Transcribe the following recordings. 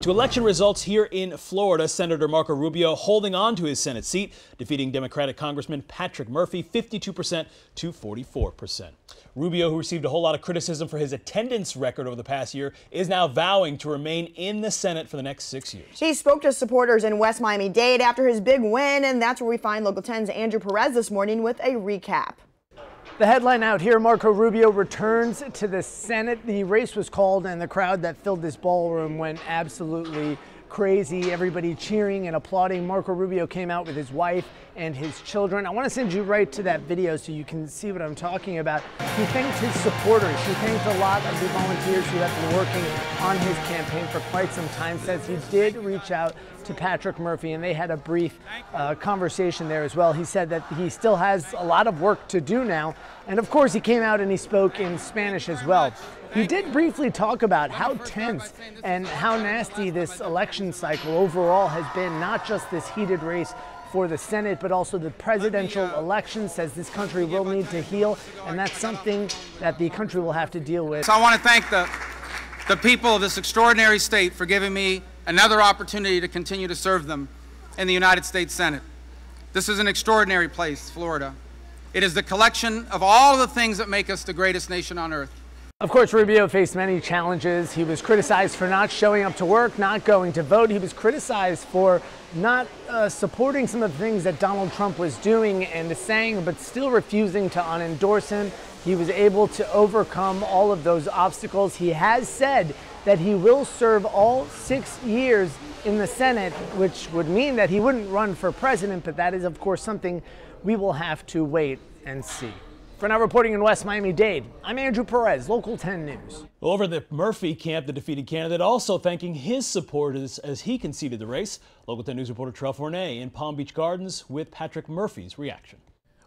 To election results here in Florida, Senator Marco Rubio holding on to his Senate seat, defeating Democratic Congressman Patrick Murphy 52% to 44%. Rubio, who received a whole lot of criticism for his attendance record over the past year, is now vowing to remain in the Senate for the next 6 years. He spoke to supporters in West Miami-Dade after his big win, and that's where we find Local 10's Andrew Perez this morning with a recap. The headline out here, Marco Rubio returns to the Senate. The race was called and the crowd that filled this ballroom went absolutely crazy. Everybody cheering and applauding. Marco Rubio came out with his wife and his children. I want to send you right to that video so you can see what I'm talking about. He thanked his supporters. He thanked a lot of the volunteers who have been working on his campaign for quite some time. Says he did reach out to Patrick Murphy and they had a brief conversation there as well. He said that he still has a lot of work to do now. And of course he came out and he spoke in Spanish as well. He did briefly talk about how tense and how nasty this election cycle overall has been, not just this heated race for the Senate, but also the presidential election. Says this country will need to heal, and that's something that the country will have to deal with. So I want to thank the people of this extraordinary state for giving me another opportunity to continue to serve them in the United States Senate. This is an extraordinary place, Florida. It is the collection of all the things that make us the greatest nation on earth. Of course, Rubio faced many challenges. He was criticized for not showing up to work, not going to vote. He was criticized for not supporting some of the things that Donald Trump was doing and saying, but still refusing to unendorse him. He was able to overcome all of those obstacles. He has said that he will serve all 6 years in the Senate, which would mean that he wouldn't run for president, but that is, of course, something we will have to wait and see. For now, reporting in West Miami-Dade, I'm Andrew Perez, Local 10 News. Over the Murphy camp, the defeated candidate also thanking his supporters as he conceded the race. Local 10 News reporter Trell Fournay in Palm Beach Gardens with Patrick Murphy's reaction.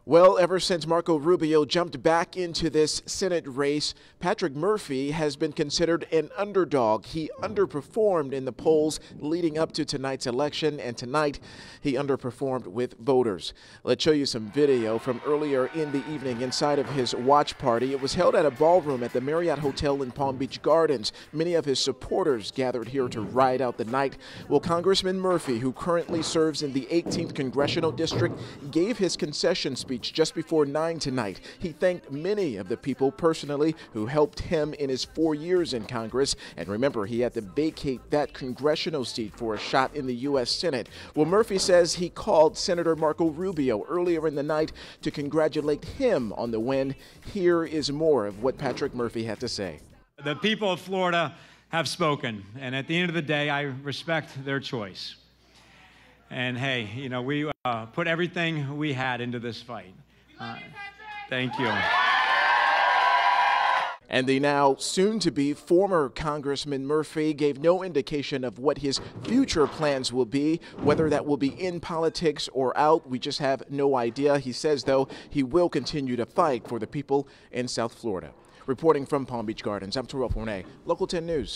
Well, ever since Marco Rubio jumped back into this Senate race, Patrick Murphy has been considered an underdog. He underperformed in the polls leading up to tonight's election, and tonight he underperformed with voters. Let's show you some video from earlier in the evening inside of his watch party. It was held at a ballroom at the Marriott Hotel in Palm Beach Gardens. Many of his supporters gathered here to ride out the night. Well, Congressman Murphy, who currently serves in the 18th Congressional District, gave his concession speech just before 9 tonight. He thanked many of the people personally who helped him in his 4 years in Congress. And remember, he had to vacate that congressional seat for a shot in the U.S. Senate. Well, Murphy says he called Senator Marco Rubio earlier in the night to congratulate him on the win. Here is more of what Patrick Murphy had to say. The people of Florida have spoken, and at the end of the day, I respect their choice. And hey, you know, we put everything we had into this fight. Thank you. And the now soon-to-be former Congressman Murphy gave no indication of what his future plans will be, whether that will be in politics or out. We just have no idea. He says, though, he will continue to fight for the people in South Florida. Reporting from Palm Beach Gardens, I'm Trell Fournay, Local 10 News.